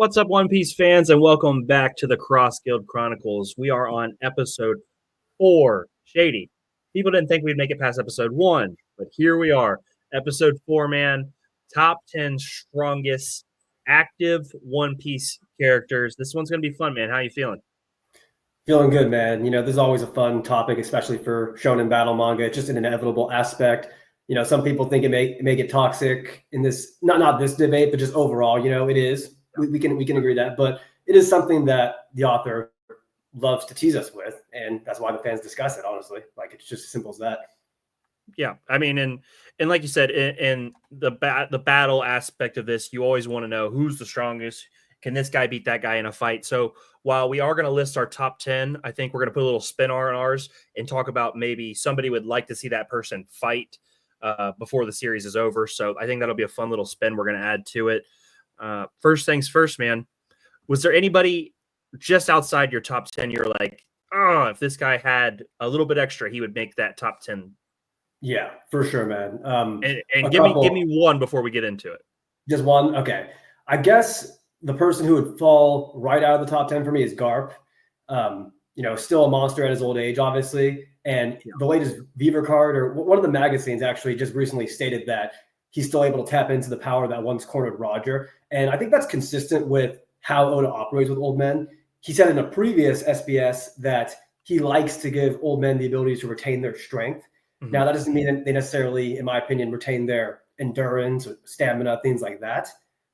What's up, One Piece fans, and welcome back to the Cross Guild Chronicles. We are on episode 4. Shady. People didn't think we'd make it past episode 1, but here we are. Episode 4, man. Top 10 strongest active One Piece characters. This one's going to be fun, man. How you feeling? Feeling good, man. This is always a fun topic, especially for shonen battle manga. It's just an inevitable aspect. Some people think it may get toxic in this, not this debate, but just overall. It is. We can agree that, but it is something that the author loves to tease us with, and that's why the fans discuss it. Honestly, like it's just as simple as that. Yeah, I mean, and like you said, in the battle aspect of this, you always want to know who's the strongest. Can this guy beat that guy in a fight? So while we are going to list our top 10, I think we're going to put a little spin on ours and talk about maybe somebody would like to see that person fight before the series is over. So I think that'll be a fun little spin we're going to add to it. First things first, man. Was there anybody just outside your top 10 you're like, oh, if this guy had a little bit extra, he would make that top 10? Yeah, for sure, man. And give me one before we get into it. Just one? Okay. I guess the person who would fall right out of the top 10 for me is Garp. Still a monster at his old age, obviously. And the latest Viva card, or one of the magazines actually just recently stated that he's still able to tap into the power that once cornered Roger. And I think that's consistent with how Oda operates with old men. He said in a previous SBS that he likes to give old men the ability to retain their strength. Mm-hmm. Now, that doesn't mean that they necessarily, in my opinion, retain their endurance or stamina, things like that,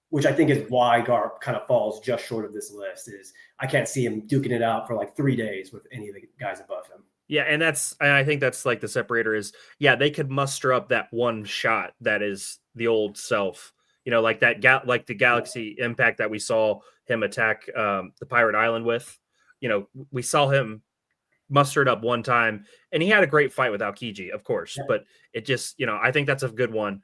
which I think is why Garp kind of falls just short of this list. Is I can't see him duking it out for like 3 days with any of the guys above him. Yeah, and I think that's like the separator is, they could muster up that one shot that is the old self, like that like the Galaxy Impact that we saw him attack the Pirate Island with. We saw him muster it up one time, and he had a great fight with Aokiji, of course, but it just, I think that's a good one.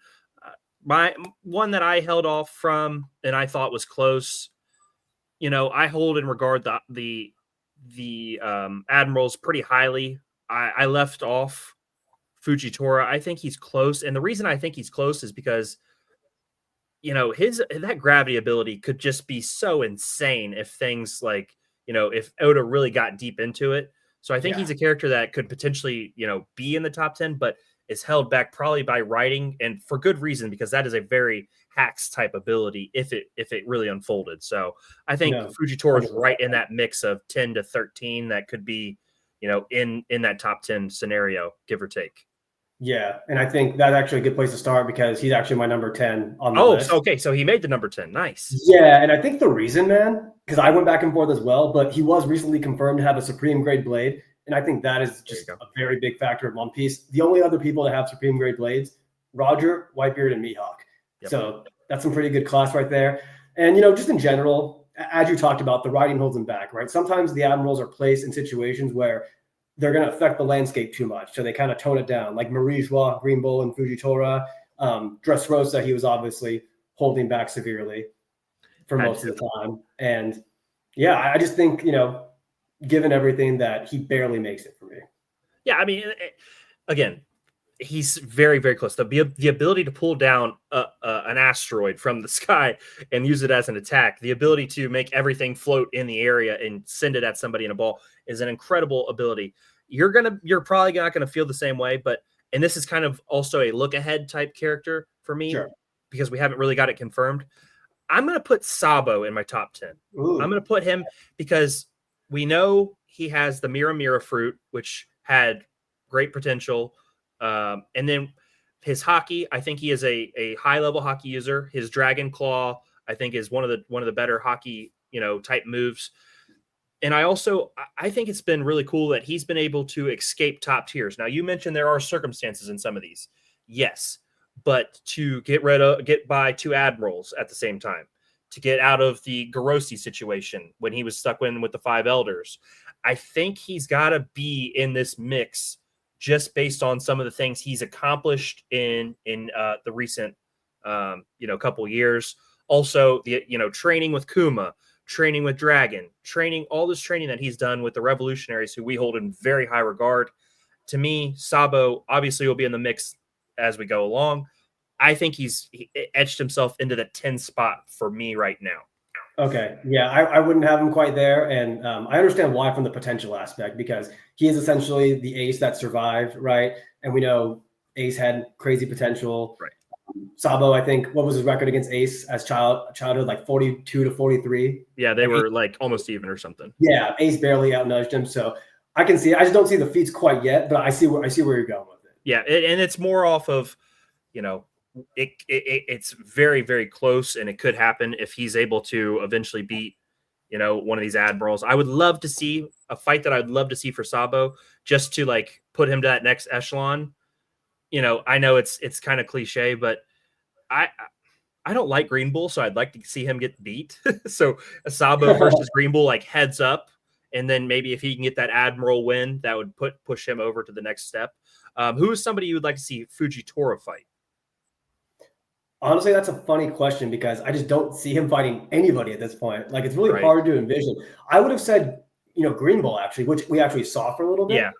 My one that I held off from and I thought was close, I hold in regard the admirals pretty highly. I left off Fujitora. I think he's close, and the reason I think he's close is because that gravity ability could just be so insane if things like if Oda really got deep into it. So I think he's a character that could potentially be in the top 10, but is held back probably by writing, and for good reason, because that is a very hacks type ability if it really unfolded. So I think Fujitora is right in that mix of 10 to 13 that could be in that top 10 scenario, give or take. Yeah, and I think that's actually a good place to start because he's actually my number 10 on the list. Oh, okay, so he made the number 10. Nice. Yeah, and I think the reason, man, because I went back and forth as well, but he was recently confirmed to have a Supreme Grade blade, and I think that is just a very big factor in One Piece. The only other people that have Supreme Grade blades, Roger, Whitebeard, and Mihawk. Yep. So that's some pretty good class right there. And, just in general, as you talked about, the writing holds him back, right? Sometimes the admirals are placed in situations where they're going to affect the landscape too much. So they kind of tone it down, like Marie-Joie, Green Bull, and Fujitora. Dressrosa, he was obviously holding back severely for most of the time. And, I just think, given everything, that he barely makes it for me. Yeah, I mean, again, he's very, very close. The ability to pull down an asteroid from the sky and use it as an attack, the ability to make everything float in the area and send it at somebody in a ball is an incredible ability. You're probably not gonna feel the same way, and this is kind of also a look ahead type character for me, because we haven't really got it confirmed. I'm gonna put Sabo in my top 10. Ooh. I'm gonna put him because we know he has the Mira Mira fruit, which had great potential. And then his hockey, I think he is a high level hockey user. His Dragon Claw, I think, is one of the better hockey type moves. And I think it's been really cool that he's been able to escape top tiers. Now, you mentioned there are circumstances in some of these, yes, but to get by 2 admirals at the same time, to get out of the Garossi situation when he was stuck with the 5 elders, I think he's got to be in this mix just based on some of the things he's accomplished in the recent couple years. Also, the training with Kuma, training with Dragon, all this training that he's done with the revolutionaries who we hold in very high regard. To me, Sabo obviously will be in the mix as we go along. I think he etched himself into the 10 spot for me right now. Okay. Yeah, I wouldn't have him quite there. And I understand why from the potential aspect, because he is essentially the ace that survived, right? And we know Ace had crazy potential. Right. Sabo, I think, what was his record against Ace as childhood? Like 42 to 43. Yeah, they Like were like almost even or something. yeah, Ace barely outnudged him. So I can see it. I just don't see the feats quite yet, but I see where you're going with it. Yeah, and it's more off of, you know, it's very, very close, and it could happen if he's able to eventually beat, you know, one of these admirals. I would love to see a fight that I'd love to see for Sabo, just to like put him to that next echelon. You know, I know it's kind of cliche, but I I don't like Green Bull, so I'd like to see him get beat. So a Sabo versus Green Bull, like heads up, and then maybe if he can get that admiral win, that would push him over to the next step. Who is somebody you would like to see Fujitora fight? Honestly, that's a funny question because I just don't see him fighting anybody at this point. Like it's really Right. hard to envision. I would have said, Green Bull actually, which we actually saw for a little bit. Yeah.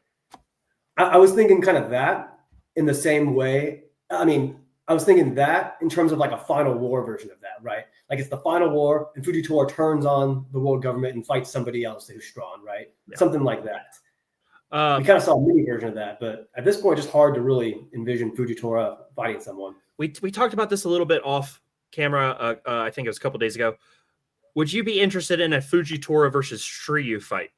I was thinking kind of that in the same way. I mean, I was thinking that in terms of like a final war version of that, right? Like it's the final war, and Fujitora turns on the world government and fights somebody else who's strong, right? Yeah. Something like that. We kind of saw a mini version of that, but at this point, just hard to really envision Fujitora fighting someone. We talked about this a little bit off camera. I think it was a couple days ago. Would you be interested in a Fujitora versus Shiryu fight?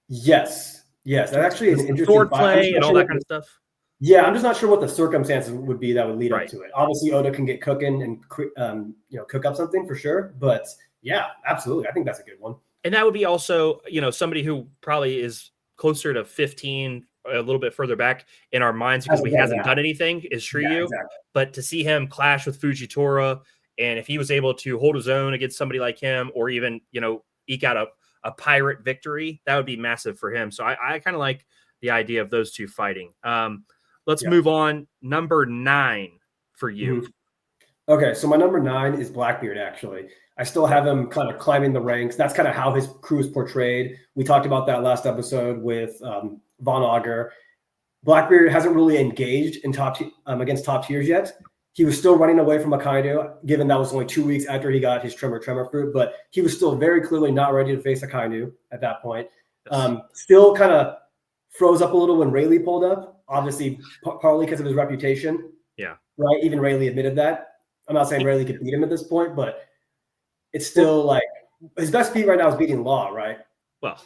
Yes. That's actually an interesting sword play and all that kind of stuff. Yeah, I'm just not sure what the circumstances would be that would lead Right. up to it. Obviously, Oda can get cooking and cook up something for sure. But yeah, absolutely, I think that's a good one. And that would be also, somebody who probably is closer to 15, a little bit further back in our minds because he hasn't done anything, is Shiryu. Yeah, exactly. But to see him clash with Fujitora, and if he was able to hold his own against somebody like him, or even eke out a pirate victory, that would be massive for him. So I kind of like the idea of those two fighting. Let's move on. Number 9 for you. Mm-hmm. Okay, so my number 9 is Blackbeard, actually. I still have him kind of climbing the ranks. That's kind of how his crew is portrayed. We talked about that last episode with Von Auger. Blackbeard hasn't really engaged in against top tiers yet. He was still running away from Akainu, given that was only 2 weeks after he got his Tremor fruit, but he was still very clearly not ready to face Akainu at that point. Still kind of froze up a little when Rayleigh pulled up, obviously partly because of his reputation. Yeah. Right? Even Rayleigh admitted that. I'm not saying Rayleigh could beat him at this point, but it's still like his best feat right now is beating Law, right? Well,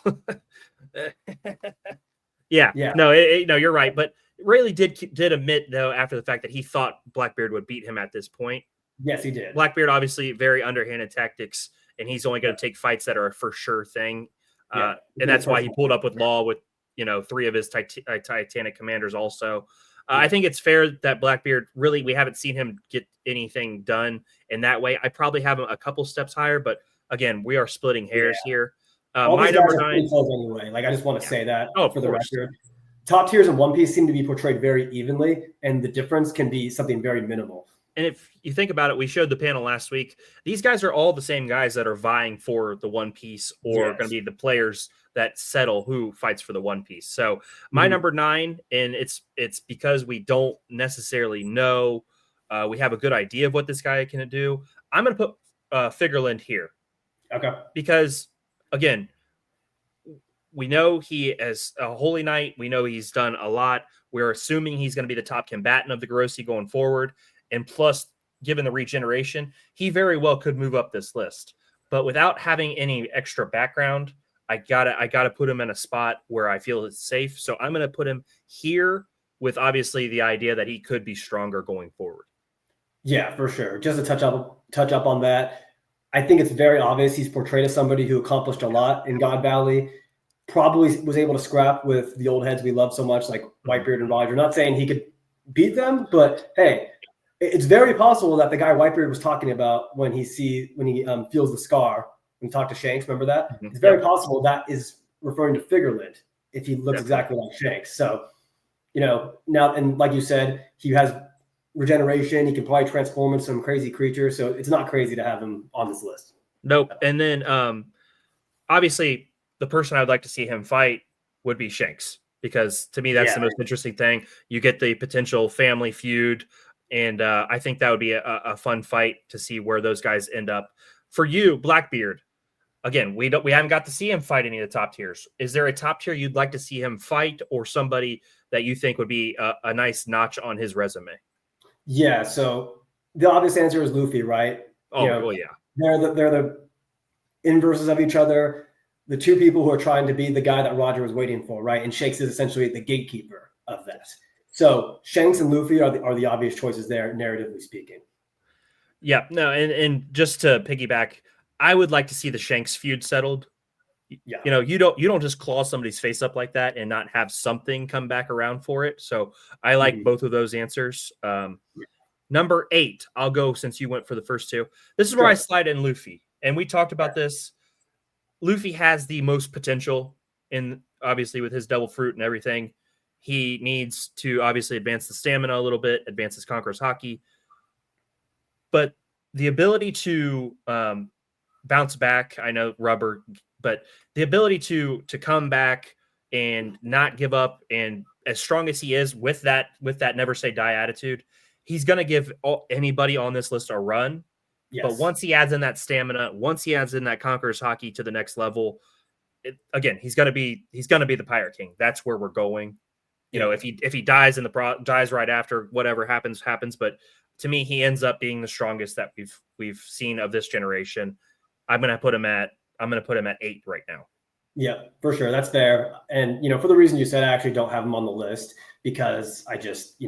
yeah. No, you're right. But Rayleigh did admit, though, after the fact that he thought Blackbeard would beat him at this point. Yes, he did. Blackbeard, obviously, very underhanded tactics, and he's only going to take fights that are a for sure thing. And that's why he pulled up with Law with 3 of his Titanic commanders also. I think it's fair that Blackbeard, really, we haven't seen him get anything done in that way. I probably have him a couple steps higher, but again, we are splitting hairs here. My number 9. Anyway, like I just want to say that for the record. Top tiers in One Piece seem to be portrayed very evenly, and the difference can be something very minimal. And if you think about it, we showed the panel last week. These guys are all the same guys that are vying for the One Piece, or going to be the players that settle who fights for the One Piece. So my number 9, and it's because we don't necessarily know. We have a good idea of what this guy can do. I'm going to put Figarland here. Okay. Because, again, we know he is a Holy Knight. We know he's done a lot. We're assuming he's going to be the top combatant of the Garossi going forward. And plus, given the regeneration, he very well could move up this list. But without having any extra background, I gotta put him in a spot where I feel it's safe. So I'm going to put him here with obviously the idea that he could be stronger going forward. Yeah, for sure. Just to touch up on that, I think it's very obvious he's portrayed as somebody who accomplished a lot in God Valley. Probably was able to scrap with the old heads we love so much, like Whitebeard and Roger. Not saying he could beat them, but hey, it's very possible that the guy Whitebeard was talking about when he feels the scar when he talked to Shanks. Remember that? It's very possible that is referring to Figarland if he looks exactly like Shanks. So, now, and like you said, he has regeneration. He can probably transform into some crazy creature. So it's not crazy to have him on this list. Nope. And then obviously the person I'd like to see him fight would be Shanks, because to me, that's the most interesting thing. You get the potential family feud. And I think that would be a fun fight to see where those guys end up. For you, Blackbeard, again, we haven't got to see him fight any of the top tiers. Is there a top tier you'd like to see him fight, or somebody that you think would be a nice notch on his resume? Yeah. So the obvious answer is Luffy, right? Oh, well, yeah. They're the inverses of each other. The two people who are trying to be the guy that Roger was waiting for, right? And Shanks is essentially the gatekeeper of that. So Shanks and Luffy are the obvious choices there, narratively speaking. Yeah, no, and just to piggyback, I would like to see the Shanks feud settled. Yeah. You don't just claw somebody's face up like that and not have something come back around for it. So I like both of those answers. Number 8, I'll go since you went for the first two. This is where I slide in Luffy, and we talked about this. Luffy has the most potential in, obviously, with his devil fruit and everything. He needs to obviously advance the stamina a little bit, advance his Conqueror's Haki. But the ability to bounce back, I know rubber, but the ability to come back and not give up, and as strong as he is with that never say die attitude, he's going to give anybody on this list a run. Yes. But once he adds in that stamina, once he adds in that Conqueror's Haki to the next level, again, he's going to be the Pirate King. That's where we're going. You know, if he dies dies right after, whatever happens. But to me, he ends up being the strongest that we've seen of this generation. I'm going to put him at 8 right now. Yeah, for sure. That's fair. And, for the reason you said, I actually don't have him on the list because I just,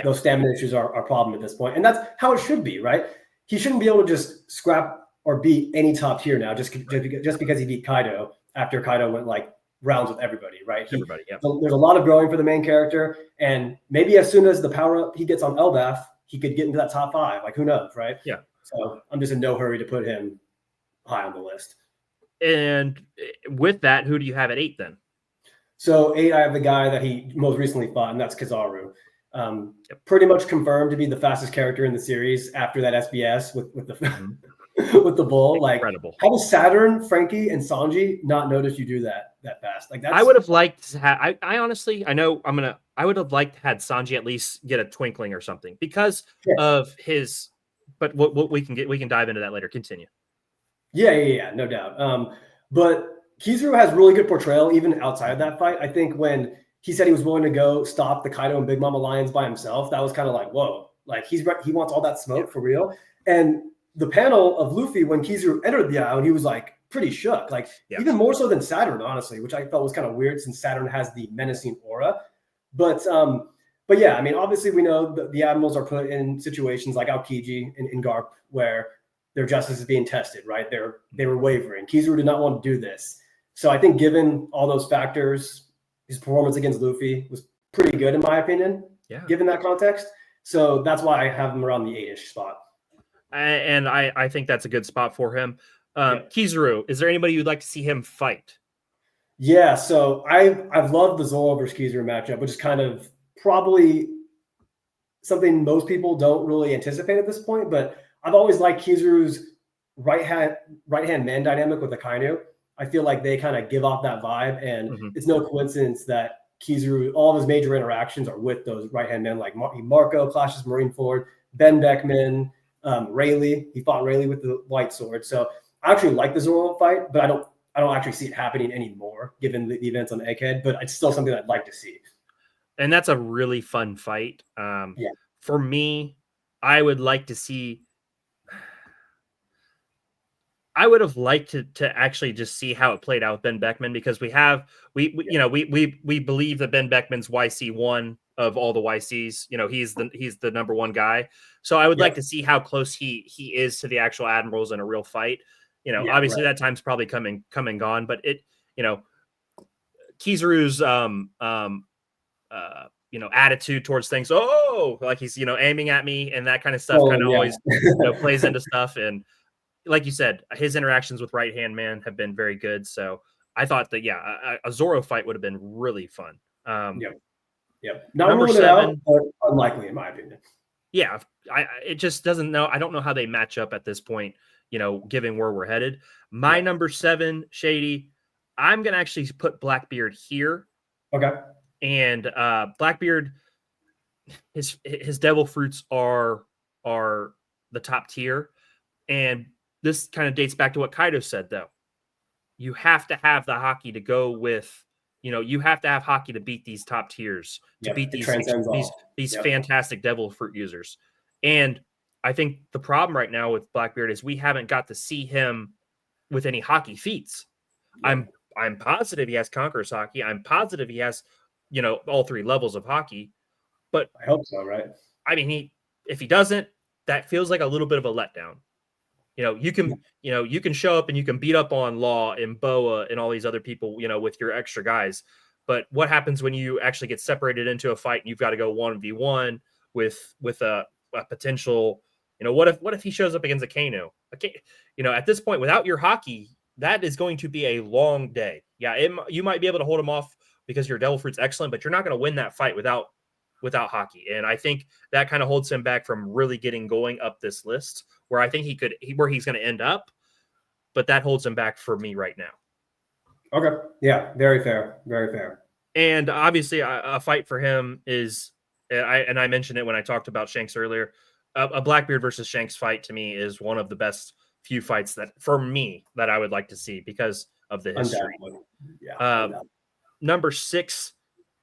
those stamina issues are a problem at this point. And that's how it should be, right? He shouldn't be able to just scrap or beat any top tier now just because he beat Kaido after Kaido went like rounds with everybody, right? Everybody, yeah. So there's a lot of growing for the main character. And maybe as soon as the power up he gets on Elbaf, he could get into that top 5. Like, who knows, right? Yeah. So I'm just in no hurry to put him high on the list. And with that, who do you have at 8 then? So 8, I have the guy that he most recently fought, and that's Kizaru. Pretty much confirmed to be the fastest character in the series after that SBS with the with the bull. Incredible. Like, how does Saturn, Frankie, and Sanji not notice you do that fast? Like, I would have liked to have. I honestly, I would have liked to had Sanji at least get a twinkling or something because of his. But what we can dive into that later. Continue. Yeah, no doubt. But Kizaru has really good portrayal even outside of that fight. I think when he said he was willing to go stop the Kaido and Big Mom alliance by himself, that was kind of like, whoa, like he wants all that smoke for real. And the panel of Luffy when Kizaru entered the island, he was like pretty shook, like even more so than Saturn, honestly, which I felt was kind of weird since Saturn has the menacing aura. But yeah, I mean, obviously we know the admirals are put in situations like Aokiji and Garp where their justice is being tested, right? They were wavering. Kizaru did not want to do this. So I think given all those factors, his performance against Luffy was pretty good in my opinion, given that context. So that's why I have him around the 8-ish spot. And I think that's a good spot for him. Kizaru, is there anybody you'd like to see him fight? Yeah, so I've loved the Zoro versus Kizaru matchup, which is kind of probably something most people don't really anticipate at this point, but I've always liked Kizaru's right hand man dynamic with Akainu. I feel like they kind of give off that vibe, and it's no coincidence that Kizaru, all of his major interactions are with those right hand men, like Marco clashes Marineford, Ben Beckman, Rayleigh. He fought Rayleigh with the white sword. So I actually like the Zoro fight, but I don't actually see it happening anymore given the events on Egghead. But it's still something I'd like to see. And that's a really fun fight. For me, I would like to see. I would have liked to actually just see how it played out with Ben Beckman, because we believe that Ben Beckman's YC1 of all the YCs. He's the number one guy. So I would like to see how close he is to the actual admirals in a real fight. Obviously that time's probably come and gone, but Kizaru's attitude towards things. Oh, like he's aiming at me and that kind of stuff always plays into stuff. And like you said, his interactions with Right Hand Man have been very good. So I thought that a Zoro fight would have been really fun. Not number 7, but unlikely in my opinion. Yeah, it just doesn't know. I don't know how they match up at this point. Given where we're headed. My number 7, Shady. I'm gonna actually put Blackbeard here. Okay. And Blackbeard, his devil fruits are the top tier, and this kind of dates back to what Kaido said, though. You have to have the hockey to go with, you have to have hockey to beat these top tiers, to beat It transcends all. these fantastic devil fruit users. And I think the problem right now with Blackbeard is we haven't got to see him with any hockey feats. I'm positive he has Conqueror's hockey. I'm positive he has, all 3 levels of hockey. But I hope so, right? I mean, if he doesn't, that feels like a little bit of a letdown. You can show up and you can beat up on Law and Boa and all these other people, with your extra guys. But what happens when you actually get separated into a fight and you've got to go 1v1 with a potential, what if he shows up against Akainu? At this point, without your hockey, that is going to be a long day. Yeah, you might be able to hold him off because your Devil Fruit's excellent, but you're not going to win that fight without hockey. And I think that kind of holds him back from really getting going up this list where I think where he's going to end up, but that holds him back for me right now. Okay. Yeah. Very fair. Very fair. And obviously a fight for him is, I mentioned it when I talked about Shanks earlier, a Blackbeard versus Shanks fight to me is one of the best few fights that for me that I would like to see because of the history. Yeah. Number 6,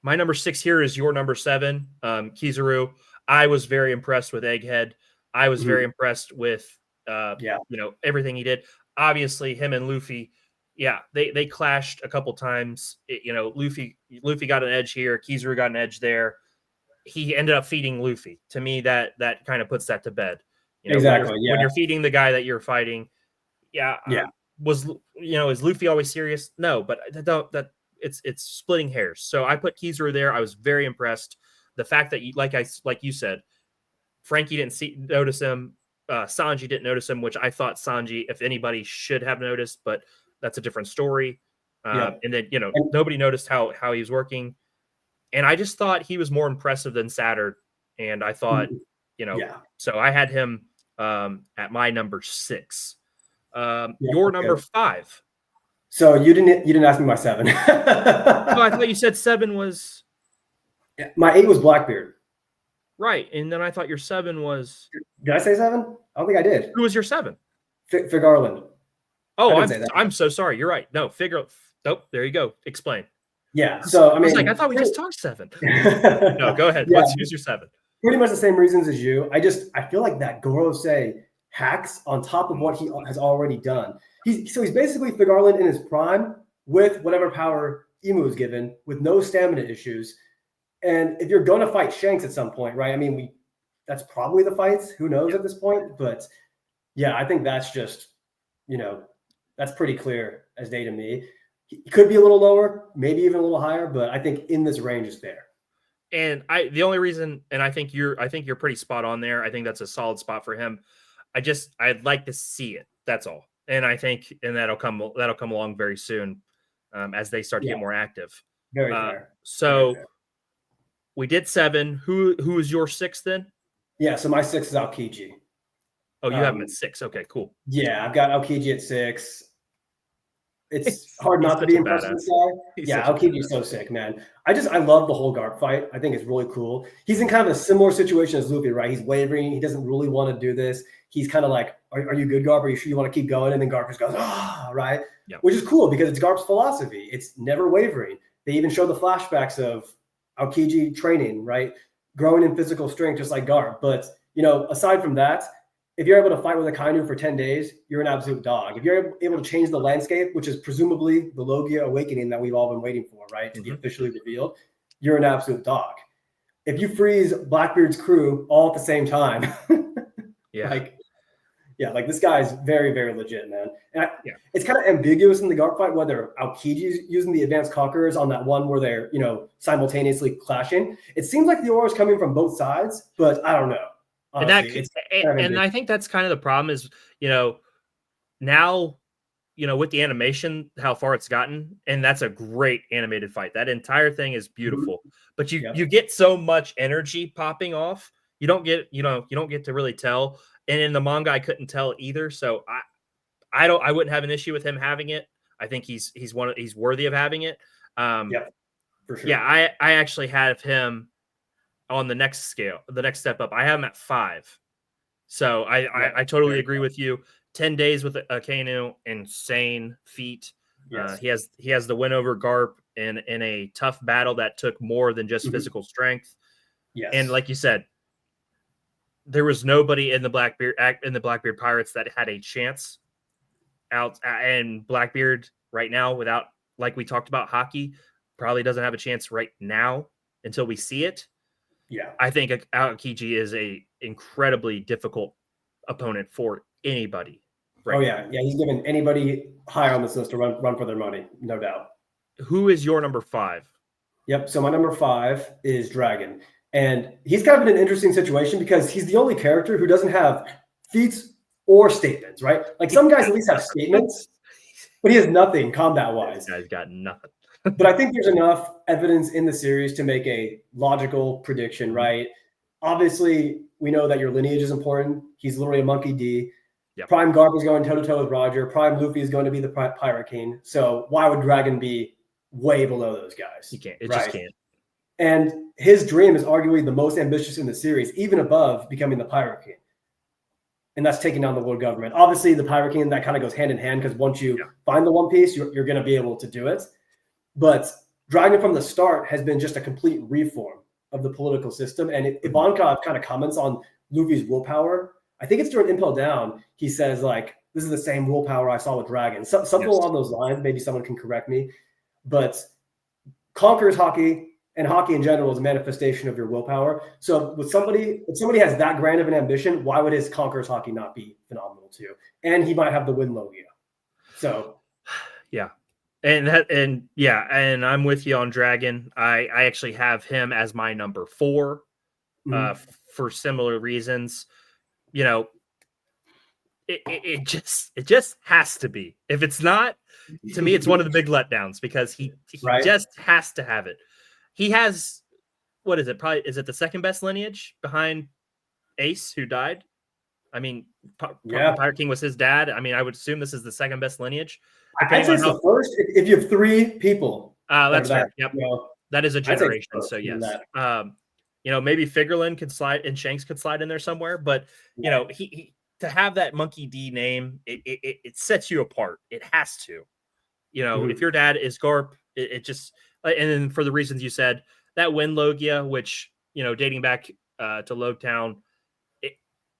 my number 6 here is your number 7, Kizaru. I was very impressed with Egghead. I was very impressed with, everything he did. Obviously, him and Luffy, they clashed a couple times. Luffy got an edge here. Kizaru got an edge there. He ended up feeding Luffy. To me, that kind of puts that to bed. Exactly. When you're feeding the guy that you're fighting, is Luffy always serious? No, but it's splitting hairs. So I put Kizaru there. I was very impressed. The fact that like you said, Frankie didn't notice him. Sanji didn't notice him, which I thought Sanji, if anybody, should have noticed, but that's a different story. And then nobody noticed how he was working, and I just thought he was more impressive than Saturn. And I thought, so I had him at my number 6. Your number 5. So you didn't ask me my 7. No, I thought you said 7 was. My 8 was Blackbeard. Right, and then I thought your 7 was. Did I say 7? I don't think I did. Who was your 7? Figarland. Oh, I'm so sorry. You're right. No, Nope. There you go. Explain. Yeah. So I mean, I thought we just talked 7. No, go ahead. Who's your 7? Pretty much the same reasons as you. I feel like that Gorosei hacks on top of what he has already done. He's basically Figarland in his prime with whatever power Imu is given, with no stamina issues. And if you're going to fight Shanks at some point, right? I mean, that's probably the fights. Who knows at this point? But yeah, I think that's just, that's pretty clear as day to me. He could be a little lower, maybe even a little higher, but I think in this range is fair. And the only reason, and I think you're pretty spot on there. I think that's a solid spot for him. I'd like to see it. That's all. And I think, and that'll come along very soon, as they start to get more active. Very fair. So very fair. We did 7. Who is your 6 then? Yeah. So my 6 is Aokiji. Oh, you have him at 6. Okay, cool. Yeah, I've got Aokiji at 6. It's hard not to be impressed with this guy. Yeah, Aokiji's so sick, man. I love the whole Garp fight. I think it's really cool. He's in kind of a similar situation as Luffy, right? He's wavering. He doesn't really want to do this. He's kind of like, are you good, Garp? Are you sure you want to keep going? And then Garp just goes, right? Yeah. Which is cool because it's Garp's philosophy. It's never wavering. They even show the flashbacks of Aokiji training, right? Growing in physical strength just like Garp. But, aside from that, if you're able to fight with Akainu for 10 days, you're an absolute dog. If you're able to change the landscape, which is presumably the Logia awakening that we've all been waiting for, right, to be officially revealed, you're an absolute dog. If you freeze Blackbeard's crew all at the same time, like this guy's very, very legit, man. And it's kind of ambiguous in the Garp fight whether Aokiji's using the advanced conquerors on that one where they're, simultaneously clashing. It seems like the aura is coming from both sides, but I don't know. Honestly, and I think that's kind of the problem is, now, with the animation, how far it's gotten, and that's a great animated fight. That entire thing is beautiful, but you get so much energy popping off. You don't get to really tell. And in the manga, I couldn't tell either. So I wouldn't have an issue with him having it. I think he's worthy of having it. For sure. Yeah. I actually have him on the next scale, the next step up. I have him at 5. So I totally agree with you. 10 days with Akainu, insane feat. Yes. He has the win over Garp in a tough battle that took more than just physical strength. Yes. And like you said, there was nobody in the Blackbeard Pirates that had a chance out. And Blackbeard right now, without, like we talked about, hockey, probably doesn't have a chance right now until we see it. Yeah. I think Aokiji is a incredibly difficult opponent for anybody. Right. Oh yeah, yeah. He's given anybody high on this list to run for their money, no doubt. Who is your number 5? Yep. So my number 5 is Dragon, and he's kind of in an interesting situation because he's the only character who doesn't have feats or statements. Right? Like some guys at least have statements, but he has nothing combat-wise. This guy's got nothing. But I think there's enough evidence in the series to make a logical prediction. Right? Obviously, we know that your lineage is important. He's literally a monkey D. Yep. Prime Garp is going toe-to-toe with Roger. Prime Luffy is going to be the Pirate King. So why would Dragon be way below those guys? He can't. It just can't. And his dream is arguably the most ambitious in the series, even above becoming the Pirate King. And that's taking down the world government. Obviously, the Pirate King, that kind of goes hand in hand because once you find the One Piece, you're going to be able to do it. But Dragon from the start has been just a complete reform of the political system. And Ivankov kind of comments on Luffy's willpower. I think it's during Impel Down. He says, like, this is the same willpower I saw with Dragon. Something along those lines. Maybe someone can correct me. But conquers hockey, and hockey in general is a manifestation of your willpower. So with somebody, if somebody has that grand of an ambition, why would his conquers hockey not be phenomenal too? And he might have the win Logia. So yeah. And I'm with you on Dragon. I actually have him as my number 4 for similar reasons. You know, it just has to be. If it's not, to me, it's one of the big letdowns because he just has to have it. He has, what is it? Probably, is it the second best lineage behind Ace, who died? I mean, Pirate King was his dad. I mean, I would assume this is the second best lineage. I'd say it's the first. If you have 3 people, that's fair. Yep, that is a generation. So yes, you know, maybe Figarland could slide and Shanks could slide in there somewhere, but you know, he to have that Monkey D name, it sets you apart. It has to, you know, if your dad is Garp, it just, and then for the reasons you said, that win Logia, which, you know, dating back to Logtown,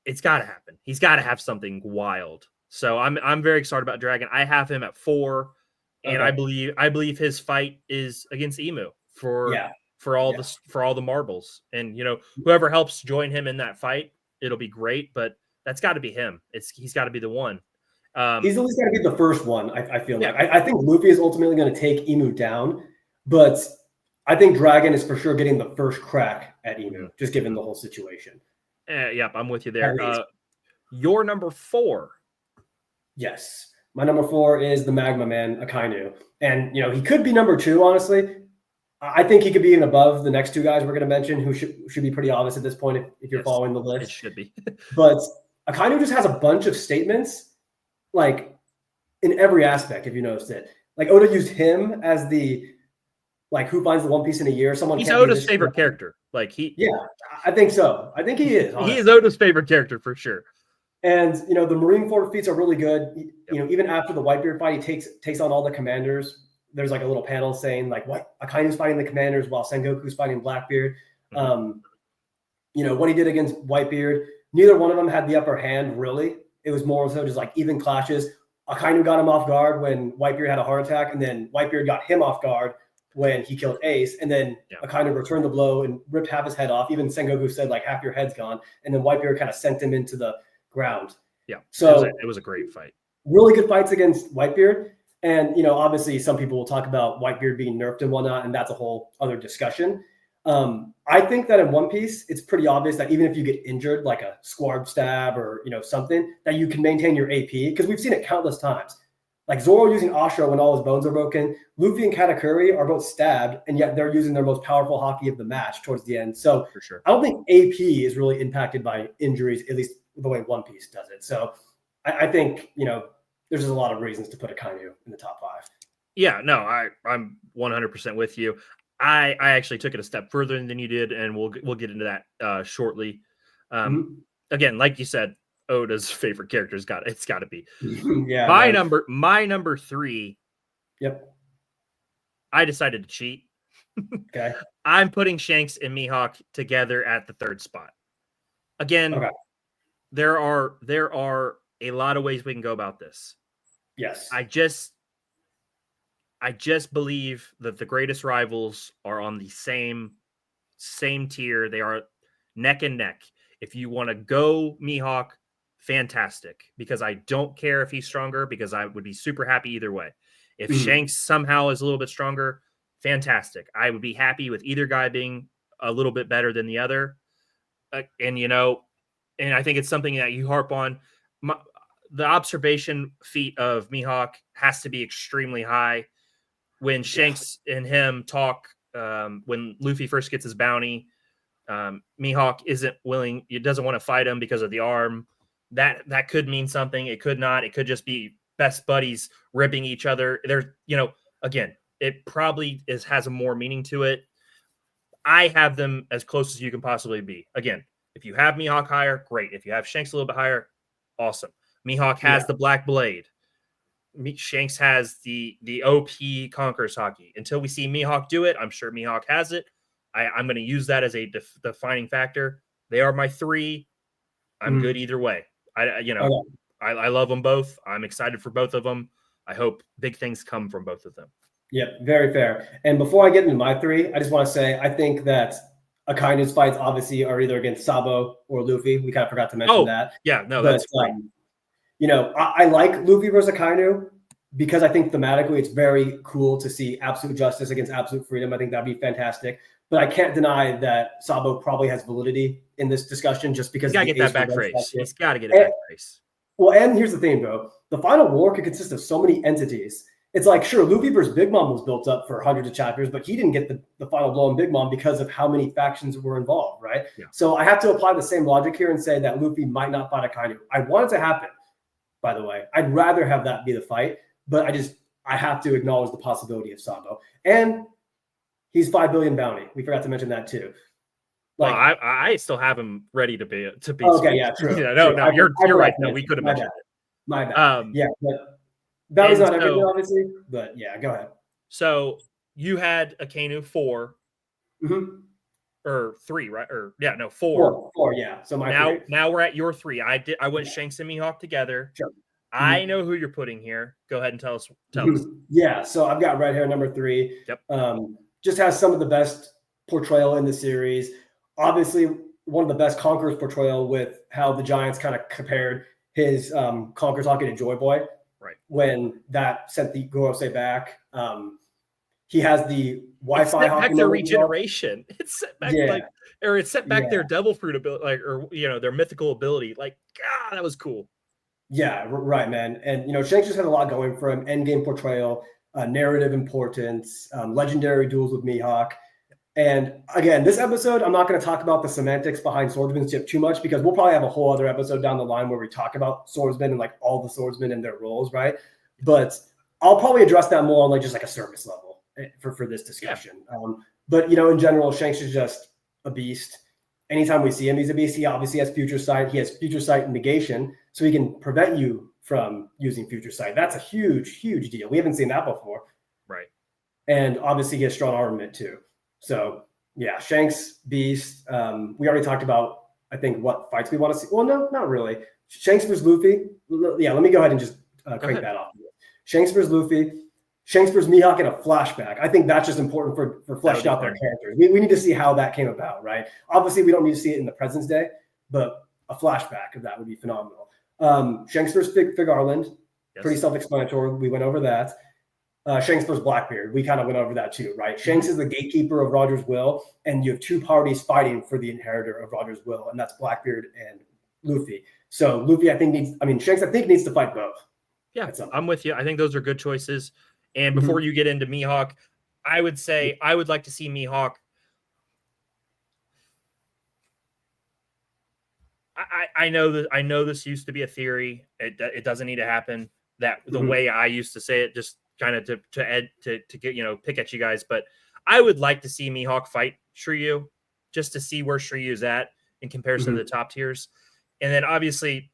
it's got to happen. He's got to have something wild. So I'm very excited about Dragon. I have him at 4, and I believe his fight is against Emu for all the marbles. And you know, whoever helps join him in that fight, it'll be great. But that's got to be him. He's got to be the one. He's at least got to be the first one. I feel like I think Luffy is ultimately going to take Emu down, but I think Dragon is for sure getting the first crack at Emu, just given the whole situation. Yep, I'm with you there. Your number 4. Yes. My number 4 is the Magma Man, Akainu. And, you know, he could be number 2, honestly. I think he could be even above the next 2 guys we're going to mention, who should be pretty obvious at this point if you're following the list. It should be. But Akainu just has a bunch of statements, like, in every aspect, if you noticed it. Like, Oda used him as the, like, who finds the One Piece in a year? He's Oda's favorite character. Like, Yeah, I think so. I think he is. Honestly. He is Oda's favorite character for sure. And, you know, the Marineford feats are really good. You know, even after the Whitebeard fight, he takes on all the commanders. There's like a little panel saying like what Akainu's fighting the commanders while Sengoku's fighting Blackbeard. You know, what he did against Whitebeard, neither one of them had the upper hand, really. It was more so just like even clashes. Akainu got him off guard when Whitebeard had a heart attack, and then Whitebeard got him off guard when he killed Ace, and then Akainu returned the blow and ripped half his head off. Even Sengoku said like half your head's gone, and then Whitebeard kind of sent him into the ground. Yeah. So it was a great fight. Really good fights against Whitebeard. And, you know, obviously some people will talk about Whitebeard being nerfed and whatnot, and that's a whole other discussion. I think that in One Piece, it's pretty obvious that even if you get injured, like a squab stab or, you know, something, that you can maintain your AP, because we've seen it countless times. Like Zoro using Ashura when all his bones are broken. Luffy and Katakuri are both stabbed, and yet they're using their most powerful haki of the match towards the end. So for sure, I don't think AP is really impacted by injuries, at least the way One Piece does it. So I think, you know, there's just a lot of reasons to put Akainu in the top 5. Yeah, no, I'm 100% with you. I actually took it a step further than you did, and we'll get into that shortly. Again, like you said, Oda's favorite character. It's got to be Yeah. My number 3. Yep. I decided to cheat. Okay. I'm putting Shanks and Mihawk together at the 3rd spot. Again, Okay. there are a lot of ways we can go about this. Yes. I just believe that the greatest rivals are on the same tier. They are neck and neck. If you want to go Mihawk, fantastic, because I don't care if he's stronger, because I would be super happy either way. If Shanks somehow is a little bit stronger, fantastic. I would be happy with either guy being a little bit better than the other. And I think it's something that you harp on. The observation feat of Mihawk has to be extremely high. When Shanks and him talk, when Luffy first gets his bounty, Mihawk isn't willing. He doesn't want to fight him because of the arm. That could mean something. It could not. It could just be best buddies ripping each other. There's, again, it probably has a more meaning to it. I have them as close as you can possibly be. Again, if you have Mihawk higher, great. If you have Shanks a little bit higher, awesome. Mihawk has the Black Blade. Shanks has the OP Conqueror's Haki. Until we see Mihawk do it, I'm sure Mihawk has it. I'm going to use that as a defining factor. They are my 3. I'm good either way. I love them both. I'm excited for both of them. I hope big things come from both of them. Yep, very fair. And before I get into my 3, I just want to say I think that Akainu's fights obviously are either against Sabo or Luffy. We kind of forgot to mention that. Yeah, no, but, that's great. I like Luffy versus Akainu because I think thematically it's very cool to see absolute justice against absolute freedom. I think that'd be fantastic. But I can't deny that Sabo probably has validity in this discussion just because he's got to get that back race. He's got to get it back race. Well, and here's the thing, bro. The final war could consist of so many entities. It's like, sure, Luffy versus Big Mom was built up for hundreds of chapters, but he didn't get the final blow on Big Mom because of how many factions were involved, right? Yeah. So I have to apply the same logic here and say that Luffy might not fight Akainu. I want it to happen, by the way. I'd rather have that be the fight, but I have to acknowledge the possibility of Sabo. And he's 5 billion bounty. We forgot to mention that too. Well, I still have him ready to be. Okay, yeah, true. No, you're right. No, we could have mentioned it. My bad. Yeah, but bounty's not everything, obviously. But yeah, go ahead. So you had Akainu 4, or 3, right? Or 4. 4, yeah. So now we're at your 3. I went Shanks and Mihawk together. Sure. I know who you're putting here. Go ahead and tell us. Yeah, so I've got Red Hair number 3. Yep. Just has some of the best portrayal in the series. Obviously, one of the best Conqueror's portrayal with how the Giants kind of compared his Conqueror's Haki to Joy Boy. Right. When that sent the Gorosei back. He has the Wi-Fi Haki. Back their regeneration. It's set back it's set back their Devil Fruit ability, their mythical ability. Like, God, that was cool. Yeah, right, man. And Shanks just had a lot going for him. Endgame portrayal, narrative importance, legendary duels with Mihawk. And again, this episode, I'm not going to talk about the semantics behind swordsmanship too much because we'll probably have a whole other episode down the line where we talk about swordsmen and like all the swordsmen and their roles, right? But I'll probably address that more on like just like a surface level for this discussion. Yeah. But in general, Shanks is just a beast. Anytime we see him, he's a beast. He obviously has future sight. He has future sight negation, so he can prevent you from using future sight. That's a huge, huge deal. We haven't seen that before. Right. And obviously he has strong armament too. So yeah, Shanks, beast. We already talked about, I think, what fights we want to see. Well, no, not really. Shanks versus Luffy. Yeah, let me go ahead and just crank that off. Shanks versus Luffy. Shanks versus Mihawk in a flashback. I think that's just important for fleshing out their characters. We need to see how that came about, right? Obviously, we don't need to see it in the present day, but a flashback of that would be phenomenal. Shanks versus Figarland. Pretty self-explanatory. We went over that. Shanks versus Blackbeard. We kind of went over that too, right? Shanks is the gatekeeper of Roger's will, and you have two parties fighting for the inheritor of Roger's will, and that's Blackbeard and Luffy. So Luffy, Shanks, I think, needs to fight both. Yeah, I'm with you. I think those are good choices. And before you get into Mihawk, I would say I would like to see Mihawk. I know that this used to be a theory. It doesn't need to happen that the way I used to say it, just kind of to get pick at you guys. But I would like to see Mihawk fight Shiryu just to see where Shiryu's at in comparison to the top tiers. And then obviously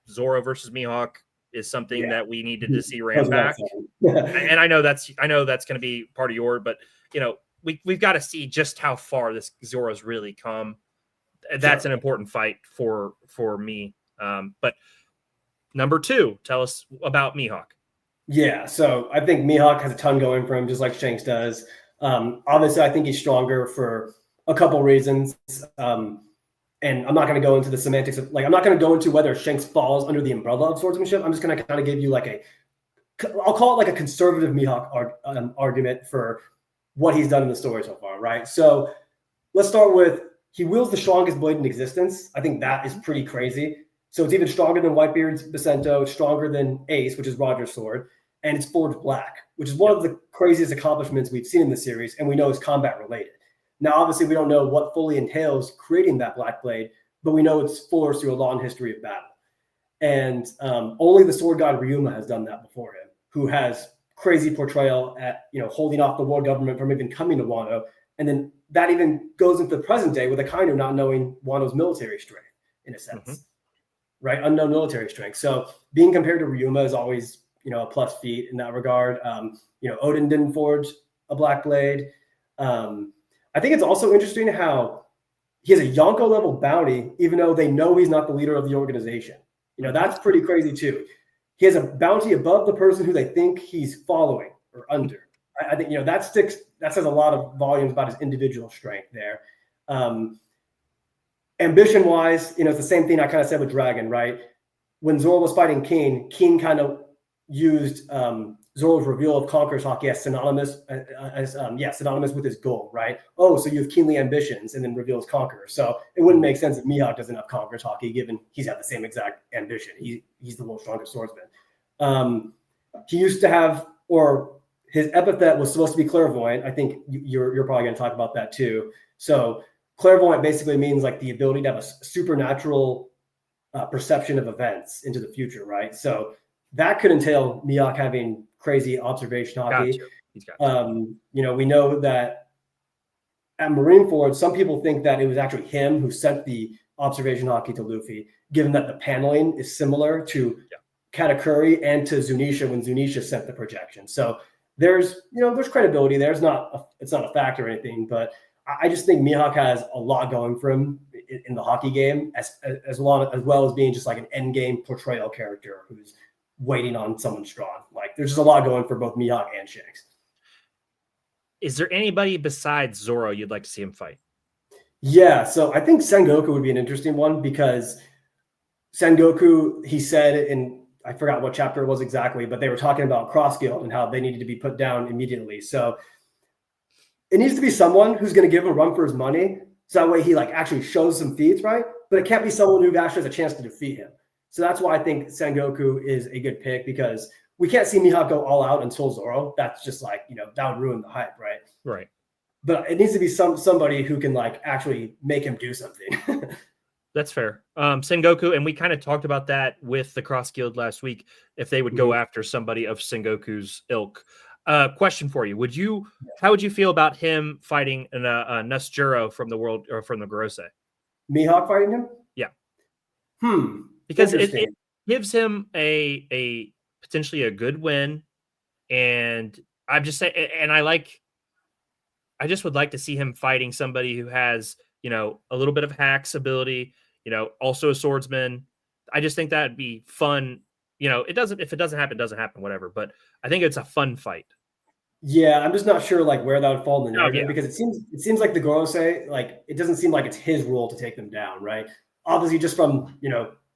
Zoro versus Mihawk is something that we needed to see That's ran back. And I know that's going to be part of your, but we've got to see just how far this Zoro's really come. That's an important fight for me. But number 2, tell us about Mihawk. Yeah, so I think Mihawk has a ton going for him, just like Shanks does. Obviously, I think he's stronger for a couple reasons. And I'm not going to go into the semantics of, I'm not going to go into whether Shanks falls under the umbrella of swordsmanship. I'm just going to kind of give you I'll call it like a conservative Mihawk argument for what he's done in the story so far, right? So let's start with, he wields the strongest blade in existence. I think that is pretty crazy. So it's even stronger than Whitebeard's Becento, stronger than Ace, which is Roger's sword, and it's forged black, which is one of the craziest accomplishments we've seen in the series, and we know is combat related. Now, obviously, we don't know what fully entails creating that black blade, but we know it's forged through a long history of battle. And only the sword god Ryuma has done that before him, who has crazy portrayal at holding off the world government from even coming to Wano. And then that even goes into the present day with Akainu not knowing Wano's military strength, in a sense, right? Unknown military strength. So being compared to Ryuma is always, a plus feat in that regard. Odin didn't forge a black blade. I think it's also interesting how he has a Yonko level bounty, even though they know he's not the leader of the organization. That's pretty crazy too. He has a bounty above the person who they think he's following or under. I think, that says a lot of volumes about his individual strength there. Ambition wise, it's the same thing I kind of said with Dragon, right? When Zoro was fighting King kind of used Zoro's reveal of Conqueror's Haki as synonymous with his goal, right? Oh, so you have keenly ambitions, and then reveals Conqueror. So it wouldn't make sense if Mihawk doesn't have Conqueror's Haki, given he's had the same exact ambition. He's the world's strongest swordsman. He used to have, or his epithet was supposed to be clairvoyant. I think you're probably going to talk about that too. So clairvoyant basically means the ability to have a supernatural perception of events into the future, right? So that could entail Mihawk having crazy observation Haki. We know that at Marineford, some people think that it was actually him who sent the observation Haki to Luffy, given that the paneling is similar to Katakuri and to Zunisha when Zunisha sent the projection. So there's credibility there. It's not a fact or anything, but I just think Mihawk has a lot going for him in the hockey game, as well as being just an end game portrayal character who's waiting on someone strong. There's just a lot going for both Mihawk and Shanks. Is there anybody besides Zoro you'd like to see him fight? Yeah, so I think Sengoku would be an interesting one, because Sengoku, he said in, I forgot what chapter it was exactly, but they were talking about Cross Guild and how they needed to be put down immediately. So it needs to be someone who's going to give him a run for his money, so that way he actually shows some feats, right? But it can't be someone who actually has a chance to defeat him. So that's why I think Sengoku is a good pick, because we can't see Mihawk go all out until Zoro. That's just that would ruin the hype, right? Right. But it needs to be somebody who can actually make him do something. That's fair. Sengoku, and we kind of talked about that with the Cross Guild last week, if they would go after somebody of Sengoku's ilk. Question for you. How would you feel about him fighting a Nusjuro from the world, or from the Gorosei? Mihawk fighting him? Yeah. Because it gives him a potentially a good win, and I'm just saying, and I just would like to see him fighting somebody who has a little bit of hacks ability, also a swordsman. I just think that'd be fun. If it doesn't happen, it doesn't happen, whatever. But I think it's a fun fight. Yeah, I'm just not sure where that would fall in the narrative, because it seems like the Gorosei, it doesn't seem like it's his role to take them down, right? Obviously, just from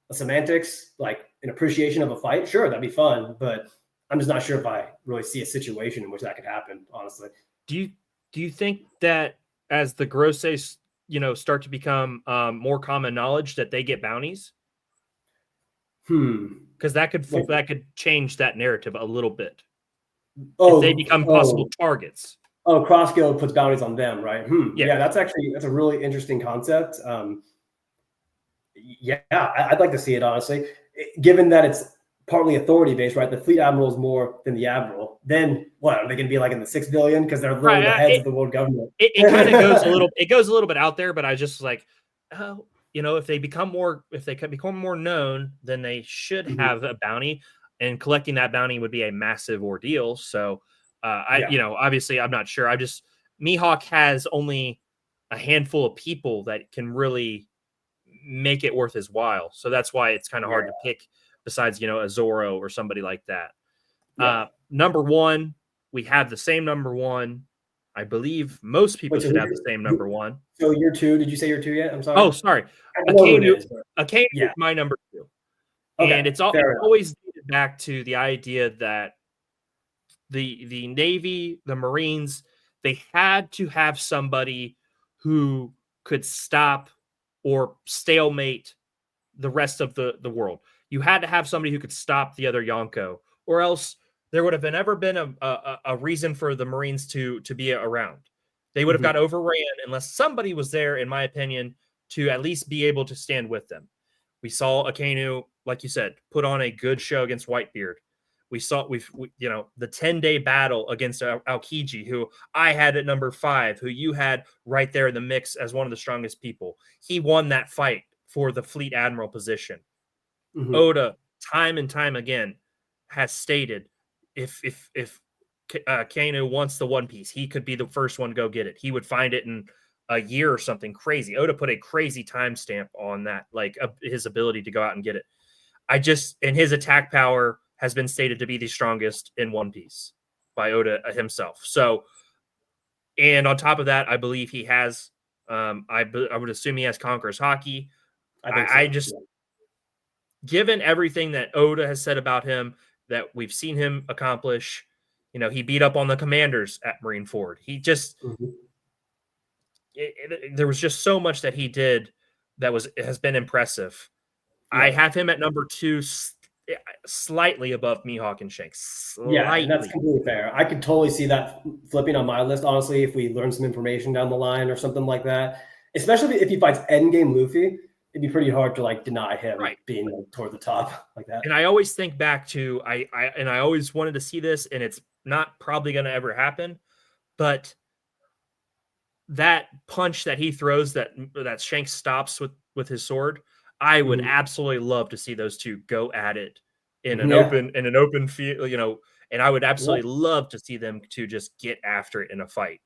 a semantics, an appreciation of a fight, sure, that'd be fun, but I'm just not sure if I really see a situation in which that could happen, honestly. Do you think that as the Gorosei, start to become more common knowledge, that they get bounties? Because that could change that narrative a little bit. If they become possible targets. Oh, Cross Guild puts bounties on them, right? Yeah, that's a really interesting concept. I'd like to see it, honestly. Given that it's partly authority based, right? The fleet admiral is more than the admiral. Then what are they going to be in the 6 billion because they're literally the heads of the world government? It kind of goes a little. It goes a little bit out there, but I just if they become more known, then they should have a bounty, and collecting that bounty would be a massive ordeal. So, obviously, I'm not sure. Mihawk has only a handful of people that can really make it worth his while. So that's why it's kind of hard to pick besides, a Zoro or somebody like that. Number one, we have the same number one. I believe most people should have the same number one. So you're two. Did you say you're two yet? I'm sorry. Oh, sorry. Akainu is my number two. Okay, and it's always dated back to the idea that the Navy, the Marines, they had to have somebody who could stop or stalemate the rest of the world. You had to have somebody who could stop the other Yonko, or else there would have never been a reason for the Marines to be around. They would have got overran unless somebody was there, in my opinion, to at least be able to stand with them. We saw Akainu, like you said, put on a good show against Whitebeard. We saw the 10-day battle against Aokiji, who I had at number 5, who you had right there in the mix as one of the strongest people. He won that fight for the fleet admiral position. Oda, time and time again, has stated if Akainu wants the One Piece, he could be the first one to go get it. He would find it in a year or something crazy. Oda put a crazy timestamp on that, like his ability to go out and get it. And his attack power has been stated to be the strongest in One Piece by Oda himself. So, and on top of that, I believe he has, I would assume he has Conqueror's Haki. Given everything that Oda has said about him, that we've seen him accomplish, he beat up on the commanders at Marineford. He just, there was just so much that he did that has been impressive. Yeah. I have him at number 2, slightly above Mihawk and Shanks. Slightly. Yeah, and that's completely fair. I could totally see that flipping on my list, honestly, if we learn some information down the line or something like that. Especially if he fights endgame Luffy, it'd be pretty hard to deny him being toward the top like that. And I always think back to I always wanted to see this, and it's not probably going to ever happen, but that punch that he throws that Shanks stops with his sword, I would absolutely love to see those two go at it in an open field, and I would absolutely love to see them to just get after it in a fight.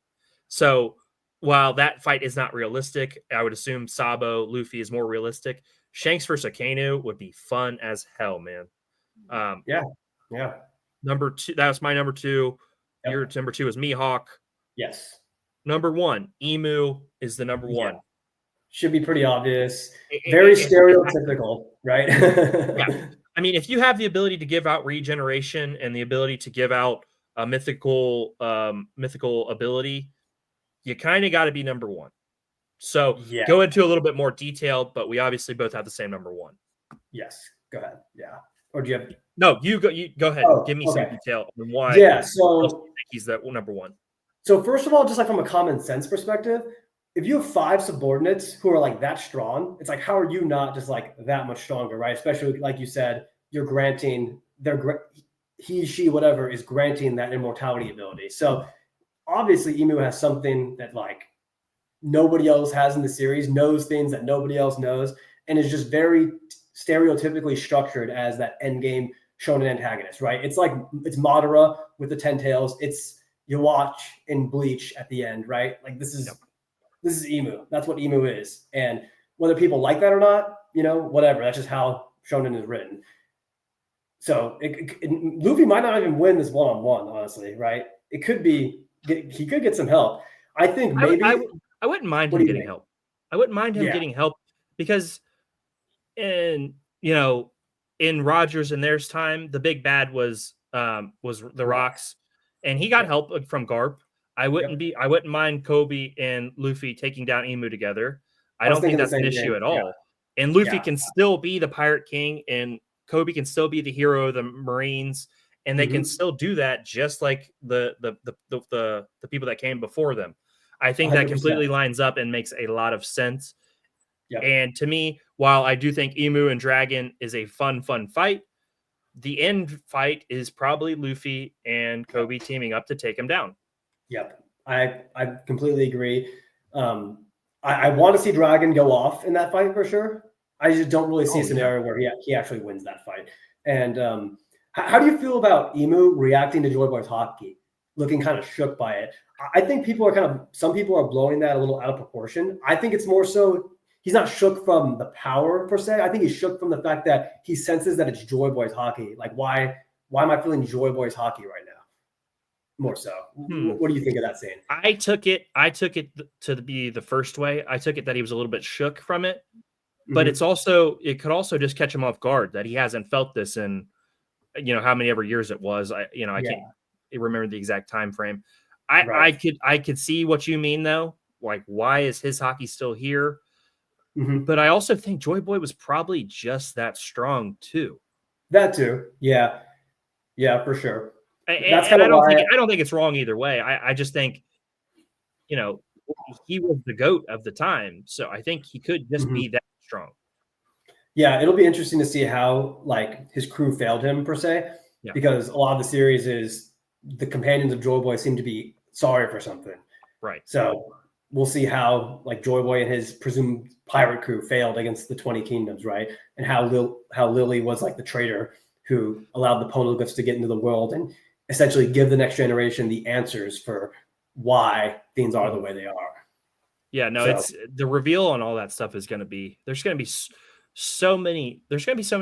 So while that fight is not realistic, I would assume Sabo Luffy is more realistic. Shanks versus Akainu would be fun as hell, man. Number 2, that was my number 2. Yep. Your number 2 is Mihawk. Yes. Number 1, Emu is the number 1. Should be pretty obvious. Very stereotypical, right? Yeah. I mean, if you have the ability to give out regeneration and the ability to give out a mythical ability, you kind of got to be number 1. So go into a little bit more detail, but we obviously both have the same number 1. Yes. Go ahead. Yeah. Or do you have? No, you go ahead. Give me some detail on why. Yeah. So you think he's the number 1. So first of all, just from a common sense perspective, if you have 5 subordinates who are that strong, it's how are you not just that much stronger, right? Especially like you said, you're granting he, she, whatever is granting that immortality ability. So obviously Emu has something that nobody else has in the series, knows things that nobody else knows, and is just very stereotypically structured as that endgame shonen antagonist, right? It's it's Madara with the 10 tails. It's you watch in Bleach at the end, right? This is Emu. That's what Emu is. And whether people like that or not, whatever. That's just how shonen is written. So Luffy might not even win this one-on-one, honestly, right? It could be he could get some help. I think maybe I wouldn't mind him getting help. I wouldn't mind him getting help because in Rogers and theirs time, the big bad was the Rocks, and he got help from Garp. I wouldn't mind Kobe and Luffy taking down Emu together. I don't think that's an issue at all. And Luffy can still be the Pirate King, and Kobe can still be the hero of the Marines, and they can still do that just like the people that came before them. I think 100%. That completely lines up and makes a lot of sense. Yep. And to me, while I do think Emu and Dragon is a fun fight, the end fight is probably Luffy and Kobe teaming up to take him down. Yep. I completely agree. I want to see Dragon go off in that fight for sure. I just don't really see a scenario where he actually wins that fight. And how do you feel about Emu reacting to Joy Boy's hockey, looking kind of shook by it? I think some people are blowing that a little out of proportion. I think it's more so he's not shook from the power per se. I think he's shook from the fact that he senses that it's Joy Boy's hockey. Like, why am I feeling Joy Boy's hockey right now? More so. What do you think of that saying? I took it to be the first way. I took it that he was a little bit shook from it, but it could also just catch him off guard that he hasn't felt this in, how many ever years it was. I can't remember the exact time frame. I could see what you mean though. Like, why is his hockey still here? But I also think Joy Boy was probably just that strong too. That too. Yeah, for sure. That's kind of I don't think it's wrong either way. I just think, he was the GOAT of the time. So I think he could just be that strong. Yeah, it'll be interesting to see how his crew failed him per se, because a lot of the series is the companions of Joy Boy seem to be sorry for something. Right. So we'll see how Joy Boy and his presumed pirate crew failed against the 20 Kingdoms, right? And how Lily was the traitor who allowed the poneglyphs to get into the world and essentially give the next generation the answers for why things are the way they are. Yeah, no, it's the reveal on all that stuff is going to be, there's going to be so many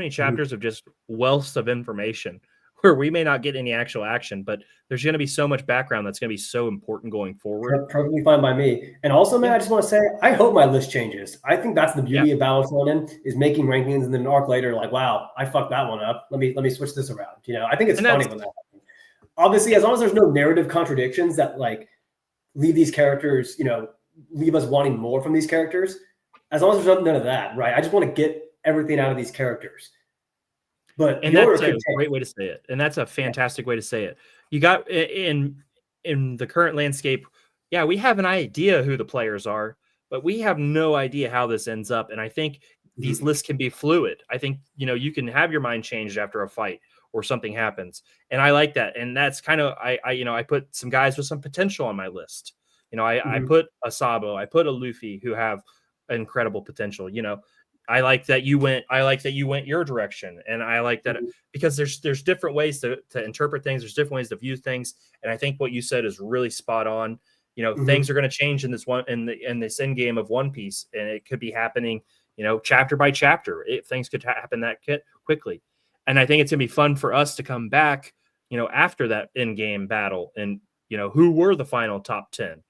chapters of just wealth of information where we may not get any actual action, but there's going to be so much background that's going to be so important going forward. Perfectly fine by me. And also, man, I just want to say, I hope my list changes. I think that's the beauty of Battle Shonen is making rankings and then an arc later, wow, I fucked that one up. Let me switch this around. I think it's funny when that happens. Obviously, as long as there's no narrative contradictions that leave these characters, leave us wanting more from these characters. As long as there's none of that, right? I just want to get everything out of these characters. And that's a great way to say it. And that's a fantastic way to say it. You got in the current landscape, we have an idea who the players are, but we have no idea how this ends up. And I think these lists can be fluid. I think, you can have your mind changed after a fight or something happens. And I like that. And that's kind of, I put some guys with some potential on my list. I put a Sabo, I put a Luffy who have incredible potential. I like that you went your direction. And I like that because there's different ways to interpret things. There's different ways to view things. And I think what you said is really spot on. Things are going to change in this end game of One Piece. And it could be happening, chapter by chapter. Things could happen that quickly. And I think it's going to be fun for us to come back, after that end game battle and, who were the final top 10.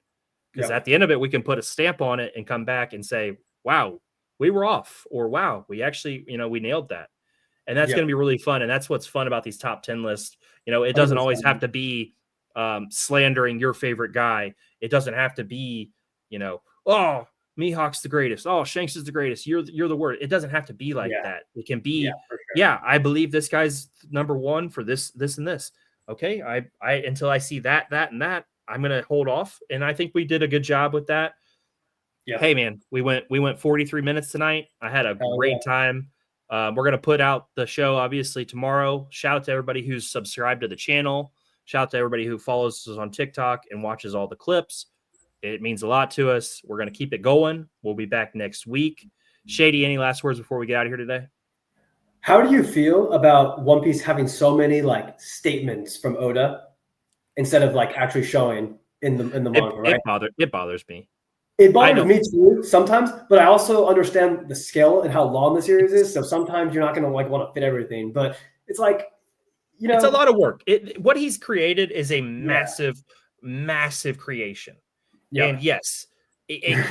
Because at the end of it, we can put a stamp on it and come back and say, wow, we were off, or wow, we actually, we nailed that. And that's going to be really fun. And that's what's fun about these top 10 lists. It doesn't always have to be slandering your favorite guy. It doesn't have to be, oh, Mihawk's the greatest. Oh, Shanks is the greatest. You're the word. It doesn't have to be like that. It can be, I believe this guy's number one for this, and this. Okay. I until I see that, and that, I'm going to hold off. And I think we did a good job with that. Yeah. Hey man, we went 43 minutes tonight. I had a great time. We're going to put out the show obviously tomorrow. Shout out to everybody who's subscribed to the channel. Shout out to everybody who follows us on TikTok and watches all the clips. It means a lot to us. We're going to keep it going. We'll be back next week. Shady, any last words before we get out of here today? How do you feel about One Piece having so many statements from Oda instead of actually showing in the manga, right? It bothers me. It bothers me too sometimes, but I also understand the scale and how long the series is. So sometimes you're not going to want to fit everything, but it's it's a lot of work. What he's created is a massive, massive creation. Yeah. And yes, it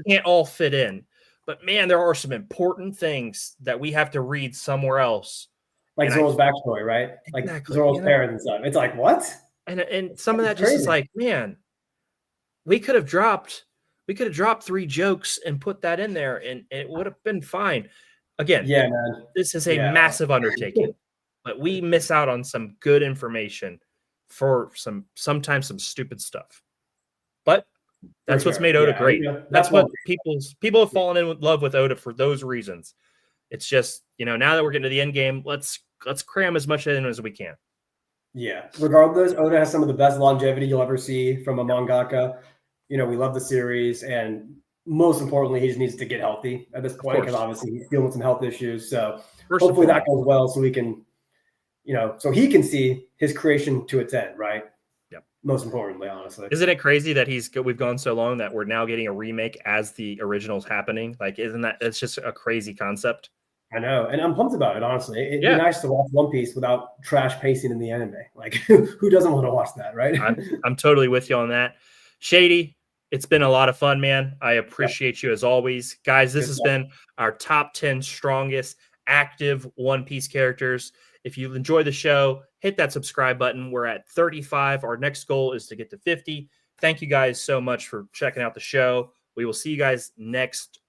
can't all fit in, but man, there are some important things that we have to read somewhere else. Like Zoro's backstory, right? Exactly. Zoro's parents and stuff. It's what? And some of that just is man, we could have dropped 3 jokes and put that in there and it would have been fine. Again, man. This is a massive undertaking, but we miss out on some good information for sometimes some stupid stuff. But that's what's made Oda great. That's what people have fallen in love with Oda for those reasons. It's just, now that we're getting to the end game, let's cram as much in as we can. Yeah. Regardless, Oda has some of the best longevity you'll ever see from a mangaka. We love the series, and most importantly, he just needs to get healthy at this point, because obviously he's dealing with some health issues. So hopefully that goes well, so we can, so he can see his creation to its end, right? Yeah. Most importantly, honestly. Isn't it crazy that we've gone so long that we're now getting a remake as the original's happening? Like, it's just a crazy concept. I know, and I'm pumped about it, honestly. It'd be nice to watch One Piece without trash pacing in the anime. Like, who doesn't want to watch that, right? I'm totally with you on that. Shady, it's been a lot of fun, man. I appreciate you as always. Guys, this has been our top 10 strongest active One Piece characters. If you enjoy the show, hit that subscribe button. We're at 35. Our next goal is to get to 50. Thank you guys so much for checking out the show. We will see you guys next